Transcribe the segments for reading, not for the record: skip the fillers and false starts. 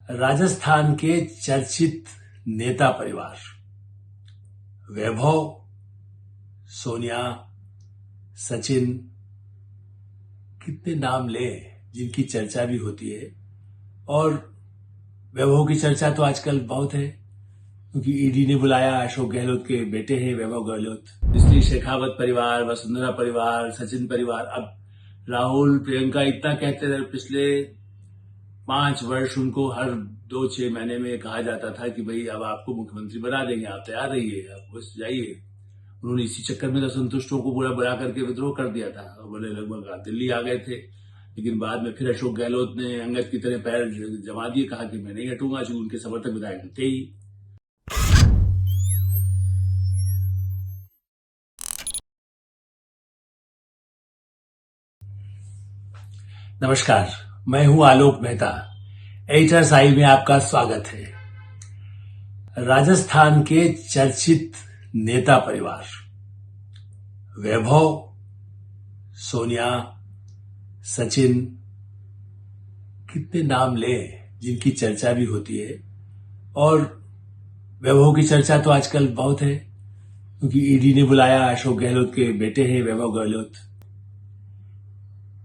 राजस्थान के चर्चित नेता परिवार वैभव, सोनिया, सचिन, कितने नाम लें जिनकी चर्चा भी होती है। और वैभव की चर्चा तो आजकल बहुत है क्योंकि ईडी ने बुलाया। अशोक गहलोत के बेटे हैं वैभव गहलोत, इसलिए शेखावत परिवार, वसुंधरा परिवार, सचिन परिवार। अब राहुल, प्रियंका इतना कहते रहे पिछले 5 वर्ष, उनको हर 2-6 महीने में कहा जाता था कि भाई अब आपको मुख्यमंत्री बना देंगे, आप तैयार रहिए, आप बस जाइए। उन्होंने इसी चक्कर में असंतुष्टों को बुला करके विद्रोह कर दिया था और बोले लगभग दिल्ली आ गए थे। लेकिन बाद में फिर अशोक गहलोत ने अंगद की तरह पैर जमा दिए, कहा कि मैं नहीं हटूंगा, क्योंकि उनके समर्थक विधायक थे ही। नमस्कार, मैं हूं आलोक मेहता। एडिटर्स आई में आपका स्वागत है। राजस्थान के चर्चित नेता परिवार वैभव, सोनिया, सचिन, कितने नाम लें जिनकी चर्चा भी होती है। और वैभव की चर्चा तो आजकल बहुत है क्योंकि ईडी ने बुलाया। अशोक गहलोत के बेटे हैं वैभव गहलोत।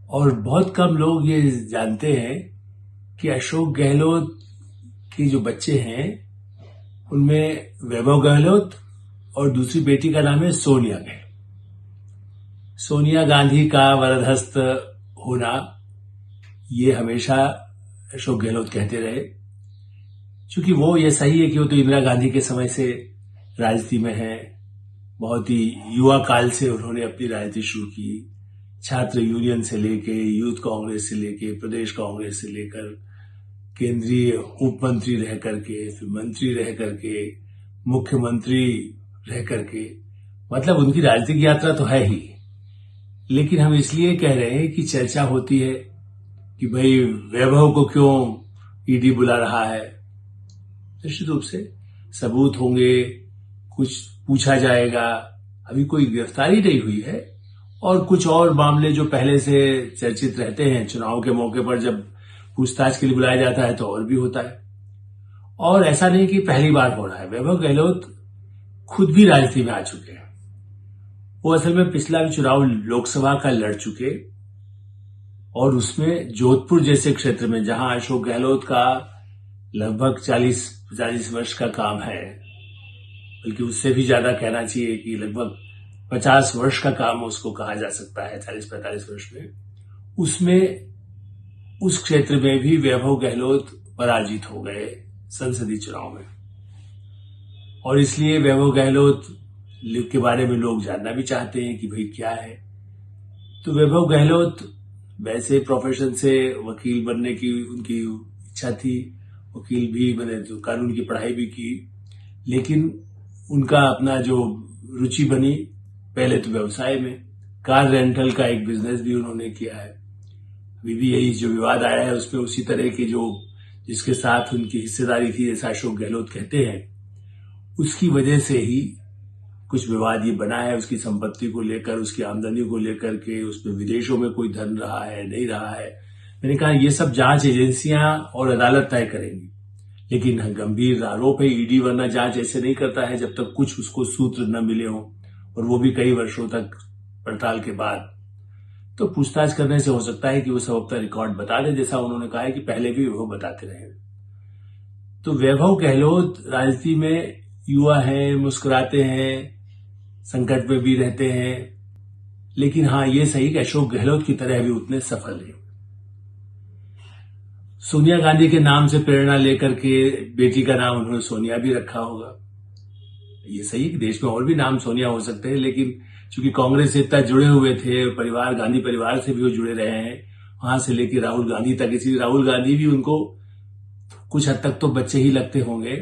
और बहुत कम लोग ये जानते हैं कि अशोक गहलोत के जो बच्चे हैं उनमें वैभव गहलोत और दूसरी बेटी का नाम है सोनिया गहलोत। सोनिया गांधी का वरदहस्त होना ये हमेशा अशोक गहलोत कहते रहे, क्योंकि वो ये सही है कि वो तो इंदिरा गांधी के समय से राजनीति में है। बहुत ही युवा काल से उन्होंने अपनी राजनीति शुरू की। छात्र यूनियन से लेके, यूथ कांग्रेस से लेके, प्रदेश कांग्रेस से लेकर, केंद्रीय उप मंत्री रह करके, फिर मंत्री रह करके, मुख्यमंत्री रह करके, मतलब उनकी राजनीतिक यात्रा तो है ही। लेकिन हम इसलिए कह रहे हैं कि चर्चा होती है कि भाई वैभव को क्यों ईडी बुला रहा है। निश्चित रूप से सबूत होंगे, कुछ पूछा जाएगा। अभी कोई गिरफ्तारी नहीं हुई है और कुछ और मामले जो पहले से चर्चित रहते हैं, चुनाव के मौके पर जब पूछताछ के लिए बुलाया जाता है तो और भी होता है। और ऐसा नहीं कि पहली बार हो रहा है। वैभव गहलोत खुद भी राजनीति में आ चुके हैं। वो असल में पिछला भी चुनाव लोकसभा का लड़ चुके और उसमें जोधपुर जैसे क्षेत्र में, जहां अशोक गहलोत का लगभग 40-45 वर्ष का काम है, बल्कि उससे भी ज्यादा कहना चाहिए कि लगभग 50 वर्ष का काम उसको कहा जा सकता है, 40-45 वर्ष में, उसमें उस क्षेत्र में भी वैभव गहलोत पराजित हो गए संसदीय चुनाव में। और इसलिए वैभव गहलोत के बारे में लोग जानना भी चाहते हैं कि भाई क्या है। तो वैभव गहलोत वैसे प्रोफेशन से वकील बनने की उनकी इच्छा थी, वकील भी बने, तो कानून की पढ़ाई भी की। लेकिन उनका अपना जो रुचि बनी, पहले तो व्यवसाय में, कार रेंटल का एक बिजनेस भी उन्होंने किया है। अभी भी यही जो विवाद आया है उसमें उसी तरह की जो जिसके साथ उनकी हिस्सेदारी थी, जैसा अशोक गहलोत कहते हैं, उसकी वजह से ही कुछ विवाद ये बना है। उसकी संपत्ति को लेकर, उसकी आमदनी को लेकर के, उसमें विदेशों में कोई धन रहा है, नहीं रहा है। मैंने कहा ये सब जांच एजेंसियां और अदालत तय करेंगी। लेकिन गंभीर आरोप है, ईडी वरना जांच ऐसे नहीं करता है जब तक कुछ उसको सूत्र न मिले हों, और वो भी कई वर्षों तक पड़ताल के बाद। तो पूछताछ करने से हो सकता है कि वो सब अपना रिकॉर्ड बता दें, जैसा उन्होंने कहा है कि पहले भी वो बताते रहे। तो वैभव गहलोत राजनीति में युवा हैं, मुस्कुराते हैं, संकट में भी रहते हैं। लेकिन हाँ, ये सही कि अशोक गहलोत की तरह अभी उतने सफल नहीं। सोनिया गांधी के नाम से प्रेरणा लेकर के बेटी का नाम उन्होंने सोनिया भी रखा होगा। ये सही कि देश में और भी नाम सोनिया हो सकते हैं, लेकिन चूंकि कांग्रेस से इतना जुड़े हुए थे, परिवार, गांधी परिवार से भी वो जुड़े रहे हैं, वहां से लेकर राहुल गांधी तक। इसी राहुल गांधी भी उनको कुछ हद तक तो बच्चे ही लगते होंगे,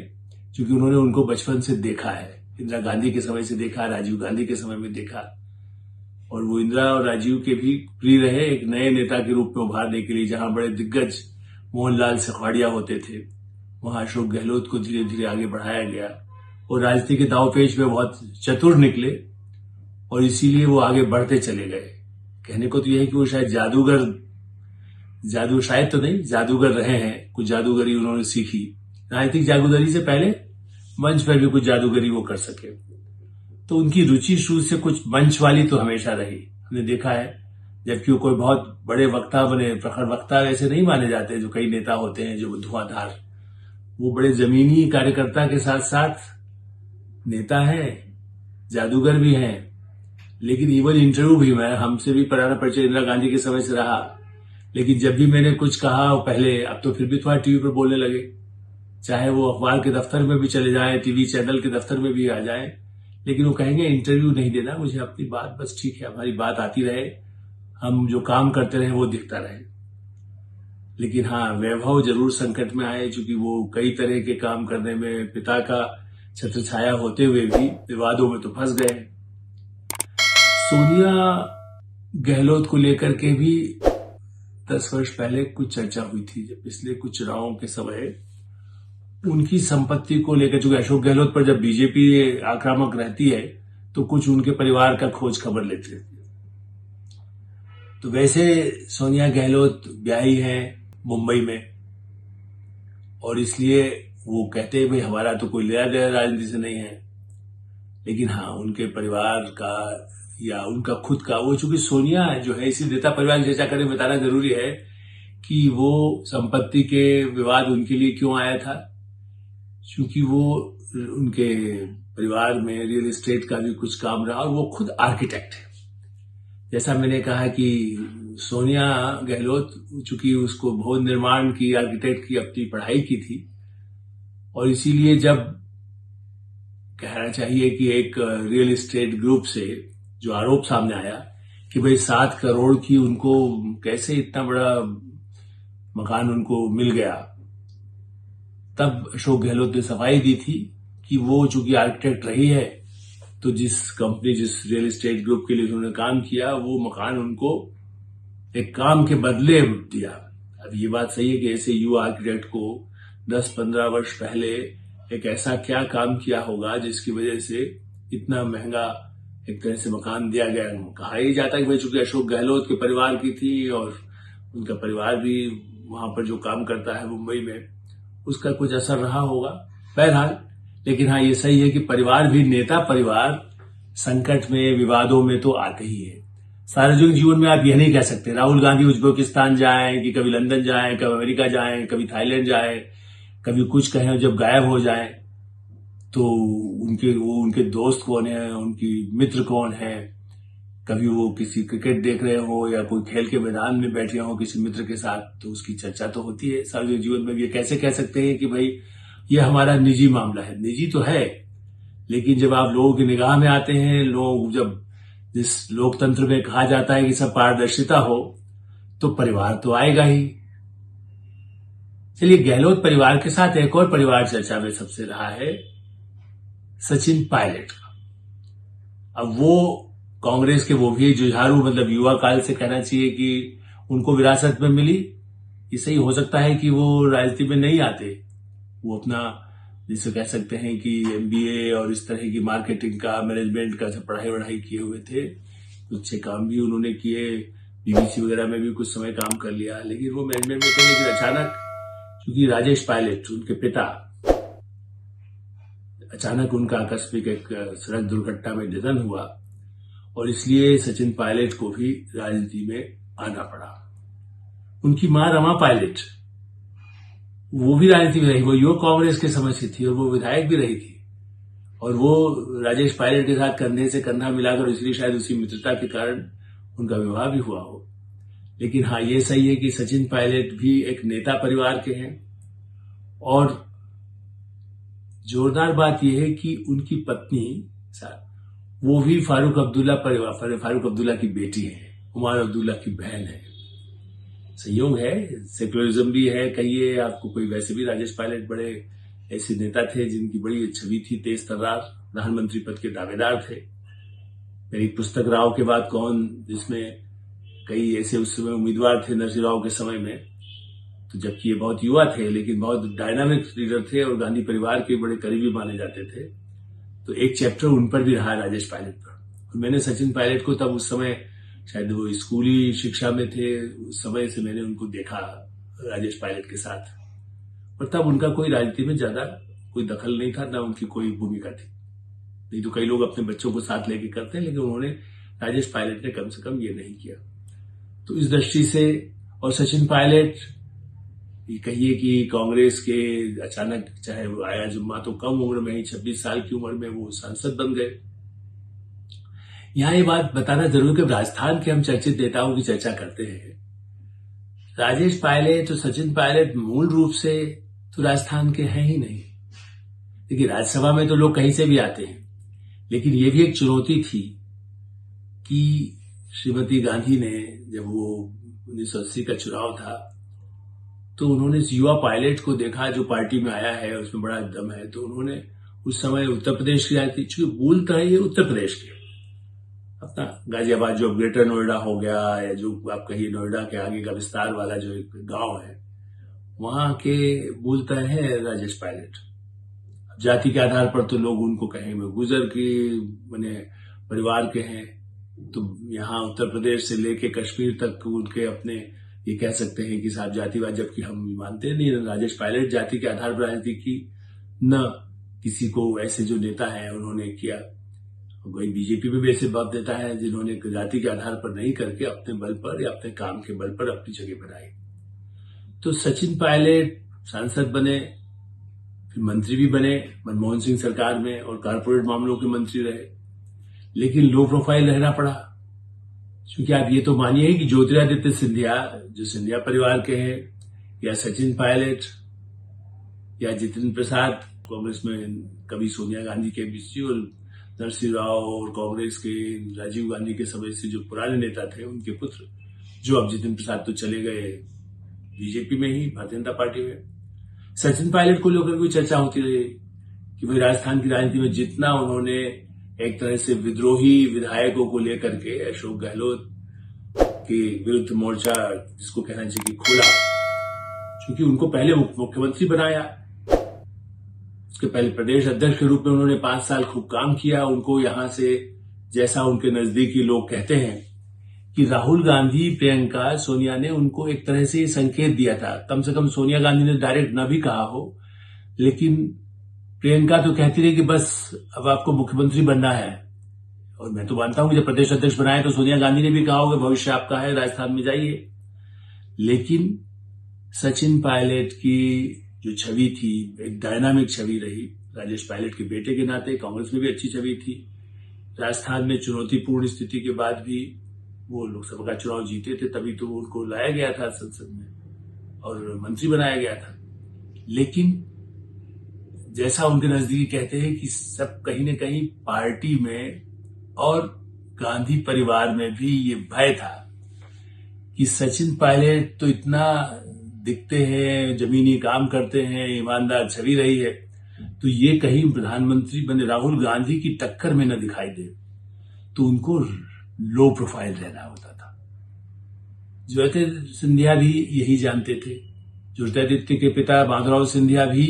क्योंकि उन्होंने उनको बचपन से देखा है। इंदिरा गांधी के समय से देखा, राजीव गांधी के समय में देखा, और वो इंदिरा और राजीव के भी प्रिय रहे एक नए नेता के रूप में उभारने के लिए। जहां बड़े दिग्गज मोहनलाल सिसोदिया होते थे, वहां अशोक गहलोत को धीरे धीरे आगे बढ़ाया गया और राजनीति के दांवपेच में बहुत चतुर निकले और इसीलिए वो आगे बढ़ते चले गए। कहने को तो यह है कि वो शायद जादूगर जादू शायद तो नहीं, जादूगर रहे हैं, कुछ जादूगरी उन्होंने सीखी। राजनीतिक जादूगरी से पहले मंच पर भी कुछ जादूगरी वो कर सके। तो उनकी रुचि शुरू से कुछ मंच वाली तो हमेशा रही, हमने देखा है। जबकि वो कोई बहुत बड़े वक्ता बने, प्रखर वक्ता वैसे नहीं माने जाते जो कई नेता होते हैं जो धुआंधार। वो बड़े जमीनी कार्यकर्ता के साथ साथ नेता हैं, जादूगर भी हैं। लेकिन इवन इंटरव्यू भी, मैं हमसे भी पुराना परिचय इंदिरा गांधी के समय से रहा, लेकिन जब भी मैंने कुछ कहा पहले, अब तो फिर भी थोड़ा टीवी पर बोलने लगे, चाहे वो अखबार के दफ्तर में भी चले जाएं, टीवी चैनल के दफ्तर में भी आ जाएं, लेकिन वो कहेंगे इंटरव्यू नहीं देना, मुझे अपनी बात बस ठीक है, हमारी बात आती रहे, हम जो काम करते रहे वो दिखता रहे। लेकिन हाँ, वैभव जरूर संकट में आए, क्योंकि वो कई तरह के काम करने में पिता का छत्र छाया होते हुए भी विवादों में तो फंस गए। सोनिया गहलोत को लेकर के भी 10 वर्ष पहले कुछ चर्चा हुई थी, जब पिछले कुछ चुनावों के समय उनकी संपत्ति को लेकर, चूंकि अशोक गहलोत पर जब बीजेपी आक्रामक रहती है तो कुछ उनके परिवार का खोज खबर लेते हैं। तो वैसे सोनिया गहलोत ब्याही हैं मुंबई में, और इसलिए वो कहते हैं भाई हमारा तो कोई लेना देना राजनीति से नहीं है। लेकिन हाँ, उनके परिवार का या उनका खुद का, वो चूंकि सोनिया जो है, इसी नेता परिवार की चर्चा करने बताना जरूरी है कि वो संपत्ति के विवाद उनके लिए क्यों आया था, क्योंकि वो उनके परिवार में रियल एस्टेट का भी कुछ काम रहा, और वो खुद आर्किटेक्ट है। जैसा मैंने कहा कि सोनिया गहलोत, चूंकि उसको भवन निर्माण की, आर्किटेक्ट की अपनी पढ़ाई की थी, और इसीलिए जब कहना चाहिए कि एक रियल एस्टेट ग्रुप से जो आरोप सामने आया कि भाई 7 करोड़ की उनको कैसे इतना बड़ा मकान उनको मिल गया, तब अशोक गहलोत ने सफाई दी थी कि वो चूंकि आर्किटेक्ट रही है, तो जिस कंपनी, जिस रियल एस्टेट ग्रुप के लिए उन्होंने काम किया, वो मकान उनको एक काम के बदले दिया। अब ये बात सही है कि ऐसे युवा आर्किटेक्ट को 10-15 वर्ष पहले एक ऐसा क्या काम किया होगा जिसकी वजह से इतना महंगा एक तरह से मकान दिया गया। कहा ही जाता है कि भाई चूंकि अशोक गहलोत के परिवार की थी, और उनका परिवार भी वहां पर जो काम करता है मुंबई में, उसका कुछ असर रहा होगा। बहरहाल, लेकिन हाँ, ये सही है कि परिवार भी, नेता परिवार संकट में, विवादों में तो आते ही है। सार्वजनिक जीवन में आप यह नहीं कह सकते राहुल गांधी उज्बेकिस्तान जाएं, कि कभी लंदन जाएं, कभी अमेरिका जाएं, कभी थाईलैंड जाएं, कभी कुछ कहें, जब गायब हो जाएं तो उनके दोस्त कौन है, उनकी मित्र कौन है। कभी वो किसी क्रिकेट देख रहे हो या कोई खेल के मैदान में बैठे हो किसी मित्र के साथ, तो उसकी चर्चा तो होती है। सार्वजनिक जीवन में ये कैसे कह सकते हैं कि भाई ये हमारा निजी मामला है? निजी तो है, लेकिन जब आप लोगों की निगाह में आते हैं, लोग जब, जिस लोकतंत्र में कहा जाता है कि सब पारदर्शिता हो, तो परिवार तो आएगा ही। चलिए, गहलोत परिवार के साथ एक और परिवार चर्चा में सबसे रहा है, सचिन पायलट का। अब वो कांग्रेस के, वो भी जुझारू, मतलब युवा काल से कहना चाहिए कि उनको विरासत में मिली। ये सही हो सकता है कि वो राजनीति में नहीं आते, वो अपना, जिसे कह सकते हैं कि MBA और इस तरह की मार्केटिंग का, मैनेजमेंट का सब पढ़ाई किए हुए थे, कुछ अच्छे काम भी उन्होंने किए, BBC वगैरह में भी कुछ समय काम कर लिया, लेकिन वो मैनेजमेंट में थे। लेकिन अचानक, क्योंकि राजेश पायलट उनके पिता, अचानक उनका आकस्मिक एक सड़क दुर्घटना में निधन हुआ, और इसलिए सचिन पायलट को भी राजनीति में आना पड़ा। उनकी मां रमा पायलट, वो भी राजनीति में रही, वो युवक कांग्रेस के समय से थी, और वो विधायक भी रही थी, और वो राजेश पायलट के साथ कंधे से कंधा मिलाकर, इसलिए शायद उसी मित्रता के कारण उनका विवाह भी हुआ हो। लेकिन हाँ, ये सही है कि सचिन पायलट भी एक नेता परिवार के हैं, और जोरदार बात यह है कि उनकी पत्नी, वो भी फारूक अब्दुल्ला परिवार, फारूक अब्दुल्ला की बेटी है, उमर अब्दुल्ला की बहन है। संयोग है, सेक्युलरिज्म भी है, कहिए आपको कोई। वैसे भी राजेश पायलट बड़े ऐसे नेता थे जिनकी बड़ी छवि थी, तेज तर्रार, प्रधानमंत्री पद के दावेदार थे। मेरी पुस्तक राव के बाद कौन, जिसमें कई ऐसे उस समय उम्मीदवार थे नरसिंह राव के समय में, तो जबकि ये बहुत युवा थे, लेकिन बहुत डायनामिक लीडर थे और गांधी परिवार के बड़े करीबी माने जाते थे। तो एक चैप्टर उन पर भी रहा, राजेश पायलट पर। और मैंने सचिन पायलट को तब उस समय शायद वो स्कूली शिक्षा में थे, उस समय से मैंने उनको देखा राजेश पायलट के साथ। और तब उनका कोई राजनीति में ज्यादा कोई दखल नहीं था, ना उनकी कोई भूमिका थी। नहीं तो कई लोग अपने बच्चों को साथ लेके करते हैं, लेकिन उन्होंने, राजेश पायलट ने कम से कम ये नहीं किया। तो इस दृष्टि से, और सचिन पायलट ये कहिए कि कांग्रेस के अचानक, चाहे वो आया जुम्मा तो कम उम्र में ही 26 साल की उम्र में वो सांसद बन गए। यहां ये बात बताना जरूरी कि राजस्थान के हम चर्चित नेताओं की चर्चा करते हैं। राजेश पायलट और सचिन पायलट मूल रूप से तो राजस्थान के हैं ही नहीं। देखिए, राज्यसभा में तो लोग कहीं से भी आते हैं, लेकिन ये भी एक चुनौती थी कि श्रीमती गांधी ने, जब वो 1980 का चुनाव था, तो उन्होंने इस युवा पायलट को देखा जो पार्टी में आया है, उसमें बड़ा दम है। तो उन्होंने उस समय उत्तर प्रदेश की राजनीति, चूंकि बोलता है ये उत्तर प्रदेश के, अपना गाजियाबाद जो ग्रेटर नोएडा हो गया, या जो आप कहिए नोएडा के आगे का विस्तार वाला जो एक गांव है, वहां के बोलता है राजेश पायलट। जाति के आधार पर तो लोग उनको कहें वो गुजर के माने परिवार के हैं, तो यहाँ उत्तर प्रदेश से लेके कश्मीर तक उनके अपने, ये कह सकते हैं कि साहब जातिवाद, जबकि हम मानते नहीं। राजेश पायलट जाति के आधार पर राजनीति की, न किसी को ऐसे जो नेता है उन्होंने किया। कोई बीजेपी में भी ऐसे बात देता है जिन्होंने जाति के आधार पर नहीं करके अपने बल पर या अपने काम के बल पर अपनी जगह बनाई। तो सचिन पायलट सांसद बने, फिर मंत्री भी बने मनमोहन सिंह सरकार में, और कारपोरेट मामलों के मंत्री रहे, लेकिन लो प्रोफाइल रहना पड़ा। क्योंकि आप ये तो मानिए कि ज्योतिरादित्य सिंधिया, जो सिंधिया परिवार के हैं, या सचिन पायलट या जितेंद्र प्रसाद, कांग्रेस में कभी सोनिया गांधी के बीच, और नरसिंह राव और कांग्रेस के राजीव गांधी के समय से जो पुराने नेता थे, उनके पुत्र, जो अब जितेंद्र प्रसाद तो चले गए बीजेपी में ही, भारतीय जनता पार्टी में। सचिन पायलट को लेकर कोई चर्चा होती रही कि भाई राजस्थान की राजनीति में जितना उन्होंने एक तरह से विद्रोही विधायकों को लेकर के अशोक गहलोत के विरुद्ध मोर्चा, जिसको कहना चाहिए, खोला, क्योंकि उनको पहले मुख्यमंत्री बनाया, उसके पहले प्रदेश अध्यक्ष के रूप में उन्होंने 5 साल खूब काम किया। उनको यहां से, जैसा उनके नजदीकी लोग कहते हैं कि राहुल गांधी, प्रियंका, सोनिया ने उनको एक तरह से संकेत दिया था। कम से कम सोनिया गांधी ने डायरेक्ट न भी कहा हो, लेकिन प्रियंका तो कहती रही कि बस अब आपको मुख्यमंत्री बनना है। और मैं तो मानता हूं कि जब प्रदेश अध्यक्ष बनाए तो सोनिया गांधी ने भी कहा होगा भविष्य आपका है, राजस्थान में जाइए। लेकिन सचिन पायलट की जो छवि थी, एक डायनामिक छवि रही, राजेश पायलट के बेटे के नाते कांग्रेस में भी अच्छी छवि थी। राजस्थान में चुनौतीपूर्ण स्थिति के बाद भी वो लोकसभा का चुनाव जीते थे, तभी तो उनको लाया गया था संसद में और मंत्री बनाया गया था। लेकिन जैसा उनके नजदीकी कहते हैं कि सब कहीं न कहीं पार्टी में और गांधी परिवार में भी ये भय था कि सचिन पायलट तो इतना दिखते हैं, जमीनी काम करते हैं, ईमानदार छवि रही है, तो ये कहीं प्रधानमंत्री बने राहुल गांधी की टक्कर में न दिखाई दे। तो उनको लो प्रोफाइल रहना होता था। ज्योतिरादित्य सिंधिया भी यही जानते थे। ज्योतिरादित्य के पिता माधवराव सिंधिया भी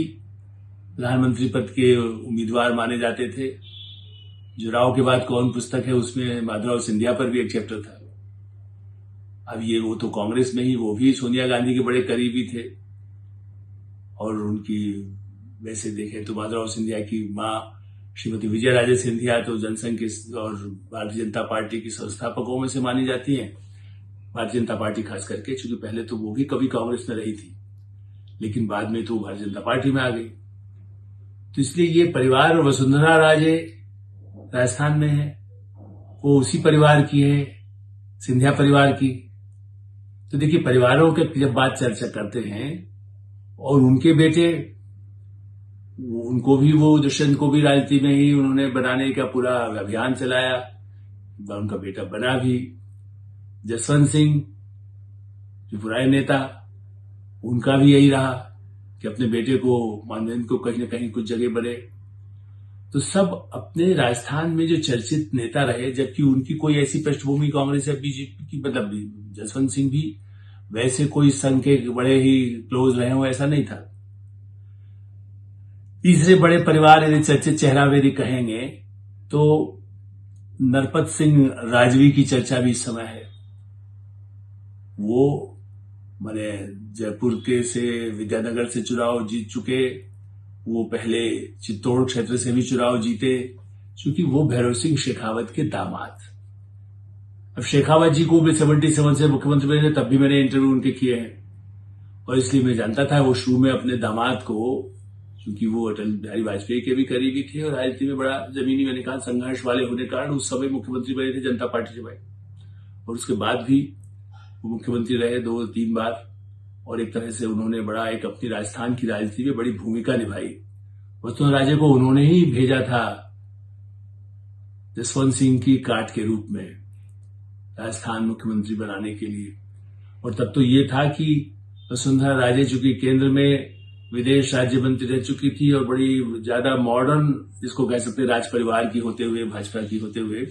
प्रधानमंत्री पद के उम्मीदवार माने जाते थे। जो राव के बाद कौन पुस्तक है, उसमें माधवराव सिंधिया पर भी एक चैप्टर था। अब ये वो तो कांग्रेस में ही, वो भी सोनिया गांधी के बड़े करीबी थे, और उनकी वैसे देखें तो माधवराव सिंधिया की मां श्रीमती विजया राजे सिंधिया तो जनसंघ के और भारतीय जनता पार्टी की संस्थापकों में से मानी जाती हैं। भारतीय जनता पार्टी खास करके, क्योंकि पहले तो वो भी कभी कांग्रेस में रही थी, लेकिन बाद में तो भारतीय जनता पार्टी में आ गई। तो इसलिए ये परिवार, वसुंधरा राजे राजस्थान में है, वो उसी परिवार की है, सिंधिया परिवार की। तो देखिए, परिवारों के जब बात चर्चा करते हैं, और उनके बेटे, उनको भी, वो दुष्यंत को भी राजनीति में ही उन्होंने बनाने का पूरा अभियान चलाया, उनका बेटा बना भी। जसवंत सिंह जो पुराने नेता, उनका भी यही रहा कि अपने बेटे को मानदेन को कहीं न कहीं कुछ जगह बने। तो सब अपने राजस्थान में जो चर्चित नेता रहे, जबकि उनकी कोई ऐसी पृष्ठभूमि कांग्रेस या बीजेपी की, मतलब जसवंत सिंह भी वैसे कोई संघ के बड़े ही क्लोज रहे हो, ऐसा नहीं था। तीसरे बड़े परिवार यदि चर्चित चेहरा यदि कहेंगे तो नरपत सिंह राजवी की चर्चा भी इस समय है। वो माने जयपुर के से विद्यानगर से चुनाव जीत चुके, वो पहले चित्तौड़ क्षेत्र से भी चुनाव जीते, क्योंकि वो भैरव सिंह शेखावत के दामाद। अब शेखावत जी को भी 77 से मुख्यमंत्री बने थे, तब भी मैंने इंटरव्यू उनके किए हैं, और इसलिए मैं जानता था वो शुरू में अपने दामाद को, क्योंकि वो अटल बिहारी वाजपेयी के भी करीबी थे और राजनीति में बड़ा जमीनी मैंने कहा संघर्ष वाले होने के कारण उस समय मुख्यमंत्री बने थे जनता पार्टी से भाई, और उसके बाद भी वो मुख्यमंत्री रहे 2-3 बार, और एक तरह से उन्होंने बड़ा एक अपनी राजस्थान की राजनीति में बड़ी भूमिका निभाई। वसुंधरा राजे को उन्होंने ही भेजा था जसवंत सिंह की काट के रूप में राजस्थान मुख्यमंत्री बनाने के लिए, और तब तो ये था कि वसुंधरा राजे चूंकि केंद्र में विदेश राज्य मंत्री रह चुकी थी और बड़ी ज्यादा मॉडर्न, जिसको कह सकते हैं राज परिवार की होते हुए, भाजपा की होते हुए,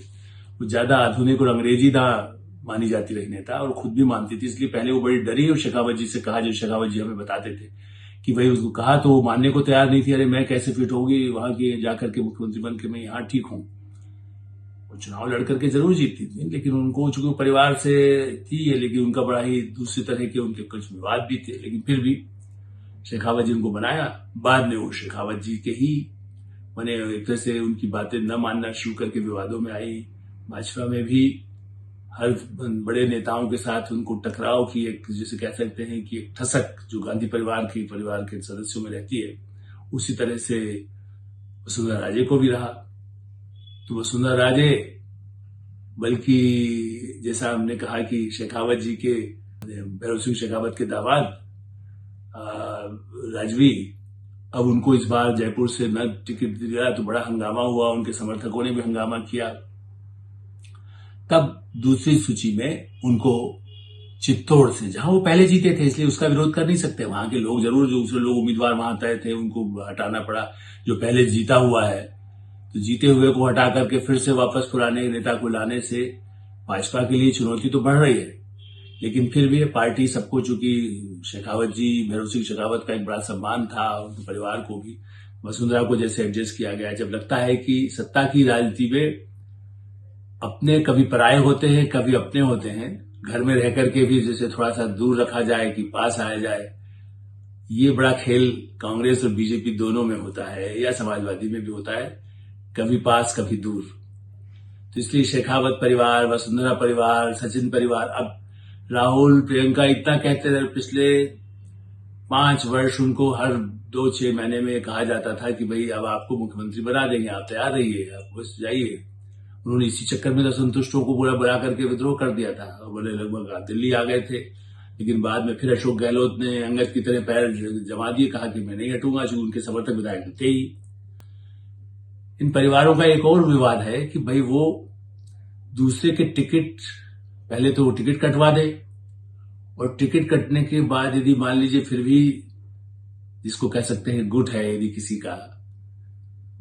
वो ज्यादा आधुनिक और अंग्रेजी ना मानी जाती रही नेता, और खुद भी मानती थी, इसलिए पहले वो बड़ी डरी और शेखावत जी से कहा, जो शेखावत जी हमें बताते थे कि भाई उसको कहा तो वो मानने को तैयार नहीं थी, अरे मैं कैसे फिट होगी वहां की जाकर के मुख्यमंत्री बन के, मैं यहाँ ठीक हूं। वो चुनाव लड़ करके जरूर जीतती थी, लेकिन उनको चूंकि परिवार से थी, लेकिन उनका बड़ा ही दूसरी तरह के उनके कुछ विवाद भी थे, लेकिन फिर भी शेखावत जी उनको बनाया। बाद में वो शेखावत जी के ही मैंने एक तरह से उनकी बातें न मानना शुरू करके विवादों में आई। भाजपा में भी हर बड़े नेताओं के साथ उनको टकराव की एक, जिसे कह सकते हैं कि एक ठसक जो गांधी परिवार के सदस्यों में रहती है, उसी तरह से वसुंधरा राजे को भी रहा। तो वसुंधरा राजे, बल्कि जैसा हमने कहा कि शेखावत जी के, भैरव सिंह शेखावत के दामाद राजवी, अब उनको इस बार जयपुर से न टिकट दिया तो बड़ा हंगामा हुआ, उनके समर्थकों ने भी हंगामा किया। तब दूसरी सूची में उनको चित्तौड़ से, जहां वो पहले जीते थे इसलिए उसका विरोध कर नहीं सकते, वहां के लोग जरूर, जो दूसरे लोग उम्मीदवार वहां तय थे उनको हटाना पड़ा। जो पहले जीता हुआ है, तो जीते हुए को हटा करके फिर से वापस पुराने नेता को लाने से भाजपा के लिए चुनौती तो बढ़ रही है, लेकिन फिर भी पार्टी सबको, चूंकि शेखावत जी, भैरव सिंह शेखावत का एक बड़ा सम्मान था, उनके परिवार को भी, वसुंधरा को जैसे एडजस्ट किया गया। जब लगता है कि सत्ता की राजनीति में अपने कभी पराये होते हैं, कभी अपने होते हैं, घर में रह करके भी जैसे थोड़ा सा दूर रखा जाए कि पास आया जाए, ये बड़ा खेल कांग्रेस और बीजेपी दोनों में होता है, या समाजवादी में भी होता है, कभी पास कभी दूर। तो इसलिए शेखावत परिवार, वसुंधरा परिवार, सचिन परिवार, अब राहुल प्रियंका इतना कहते रहे पिछले 5 वर्ष, उनको हर 2-6 महीने में कहा जाता था कि भाई अब आपको मुख्यमंत्री बना देंगे, आप तैयार रहिए, आप बस जाइए। उन्होंने इसी चक्कर में असंतुष्टों को बुला करके विद्रोह कर दिया था, और बोले लगभग दिल्ली आ गए थे, लेकिन बाद में फिर अशोक गहलोत ने अंगद की तरह पैर जमा दिए, कहा कि मैं नहीं हटूंगा, क्योंकि उनके समर्थक विधायक थे ही। इन परिवारों का एक और विवाद है कि भाई वो दूसरे के टिकट, पहले तो वो टिकट कटवा दे, और टिकट कटने के बाद यदि मान लीजिए फिर भी, जिसको कह सकते हैं गुट है, यदि किसी का,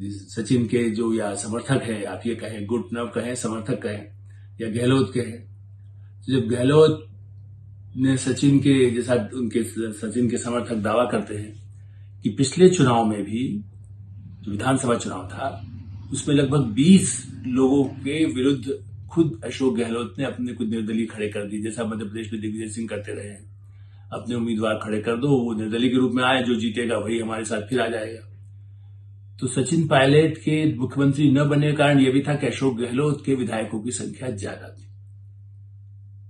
सचिन के जो या समर्थक है, आप ये कहें गुट न कहें, समर्थक कहें, या गहलोत के हैं, तो जब गहलोत ने सचिन के जैसा, उनके सचिन के समर्थक दावा करते हैं कि पिछले चुनाव में भी, जो विधानसभा चुनाव था, उसमें लगभग 20 लोगों के विरुद्ध खुद अशोक गहलोत ने अपने कुछ निर्दलीय खड़े कर दिए, जैसा मध्य प्रदेश में दिग्विजय सिंह करते रहे हैं, अपने उम्मीदवार खड़े कर दो, वो निर्दलीय के रूप में आए, जो जीतेगा वही हमारे साथ फिर आ जाएगा। तो सचिन पायलट के मुख्यमंत्री न बनने के कारण यह भी था कि अशोक गहलोत के विधायकों की संख्या ज्यादा थी,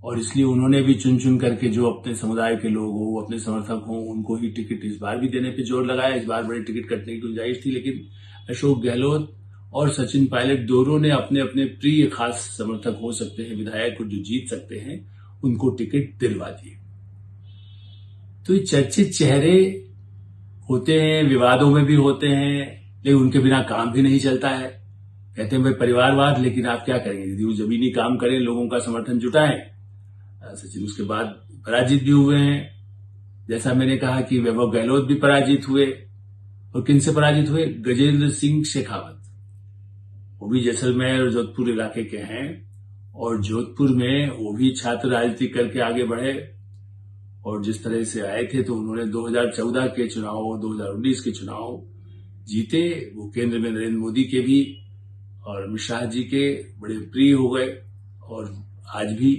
और इसलिए उन्होंने भी चुन चुन करके जो अपने समुदाय के लोग हो, अपने समर्थक हो, उनको ही टिकट इस बार भी देने पे जोर लगाया। इस बार बड़े टिकट कटने की गुंजाइश थी, लेकिन अशोक गहलोत और सचिन पायलट दोनों ने अपने अपने प्रिय खास समर्थक हो सकते हैं, विधायक जो जीत सकते हैं, उनको टिकट दिलवा दिए। तो ये चर्चित चेहरे होते हैं, विवादों में भी होते हैं, लेकिन उनके बिना काम भी नहीं चलता है। कहते हैं भाई परिवारवाद, लेकिन आप क्या करेंगे, यदि वो जमीनी काम करें, लोगों का समर्थन जुटाएं। सचिन उसके बाद पराजित भी हुए हैं, जैसा मैंने कहा कि वैभव गहलोत भी पराजित हुए, और किनसे पराजित हुए, गजेंद्र सिंह शेखावत, वो भी जैसलमेर और जोधपुर इलाके के हैं, और जोधपुर में वो भी छात्र राजनीति करके आगे बढ़े, और जिस तरह से आए थे तो उन्होंने 2014 के चुनाव, 2019 के चुनाव जीते। वो केंद्र में नरेंद्र मोदी के भी और अमित शाह जी के बड़े प्रिय हो गए, और आज भी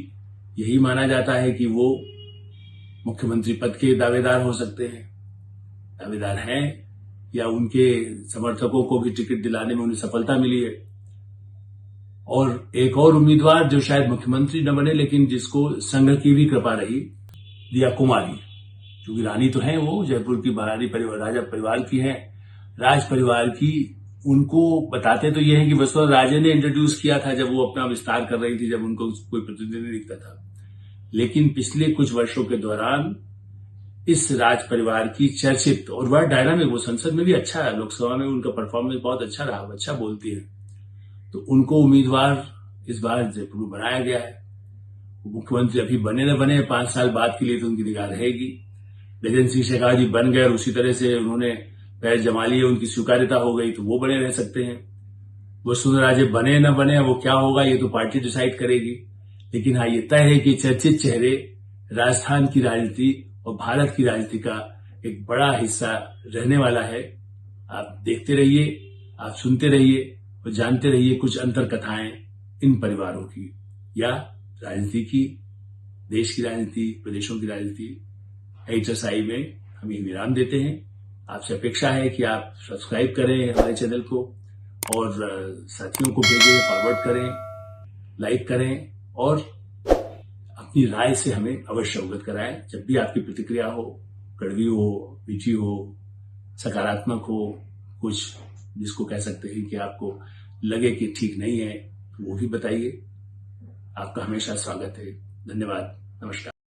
यही माना जाता है कि वो मुख्यमंत्री पद के दावेदार हो सकते हैं, दावेदार हैं, या उनके समर्थकों को भी टिकट दिलाने में उन्हें सफलता मिली है। और एक और उम्मीदवार जो शायद मुख्यमंत्री न बने लेकिन जिसको संघ की भी कृपा रही, दिया कुमारी, क्योंकि रानी तो हैं, वो जयपुर की महारानी परिवार, राजा परिवार की हैं, राज परिवार की। उनको बताते तो ये है कि वसुंधरा राजे ने इंट्रोड्यूस किया था जब वो अपना विस्तार कर रही थी, जब उनको कोई प्रतिनिधि नहीं दिखता था। लेकिन पिछले कुछ वर्षों के दौरान इस राज परिवार की चर्चित और बड़ा डायनामिक, वो संसद में भी अच्छा है, लोकसभा में उनका परफॉर्मेंस बहुत अच्छा रहा, अच्छा बोलती है, तो उनको उम्मीदवार इस बार जयपुर में बनाया गया है। मुख्यमंत्री अभी बने न बने, 5 साल बाद के लिए तो उनकी निगाह रहेगी। गजेंद्र सिंह शेखावत जी बन गए और उसी तरह से उन्होंने पैर जमा लिए, उनकी स्वीकार्यता हो गई, तो वो बने रह सकते हैं। वसुंधरा राजे बने न बने, वो क्या होगा ये तो पार्टी डिसाइड करेगी। लेकिन हाँ, ये तय है कि चर्चित चेहरे राजस्थान की राजनीति और भारत की राजनीति का एक बड़ा हिस्सा रहने वाला है। आप देखते रहिए, आप सुनते रहिए और जानते रहिए कुछ अंतर कथाएं इन परिवारों की या राजनीति की, देश की राजनीति, प्रदेशों की राजनीति। HSI में हम ये विराम देते हैं। आपसे अपेक्षा है कि आप सब्सक्राइब करें हमारे चैनल को और साथियों को भेजें, फॉरवर्ड करें, लाइक करें और अपनी राय से हमें अवश्य अवगत कराएं। जब भी आपकी प्रतिक्रिया हो, कड़वी हो, मीठी हो, सकारात्मक हो, कुछ जिसको कह सकते हैं कि आपको लगे कि ठीक नहीं है, वो भी बताइए। आपका हमेशा स्वागत है। धन्यवाद। नमस्कार।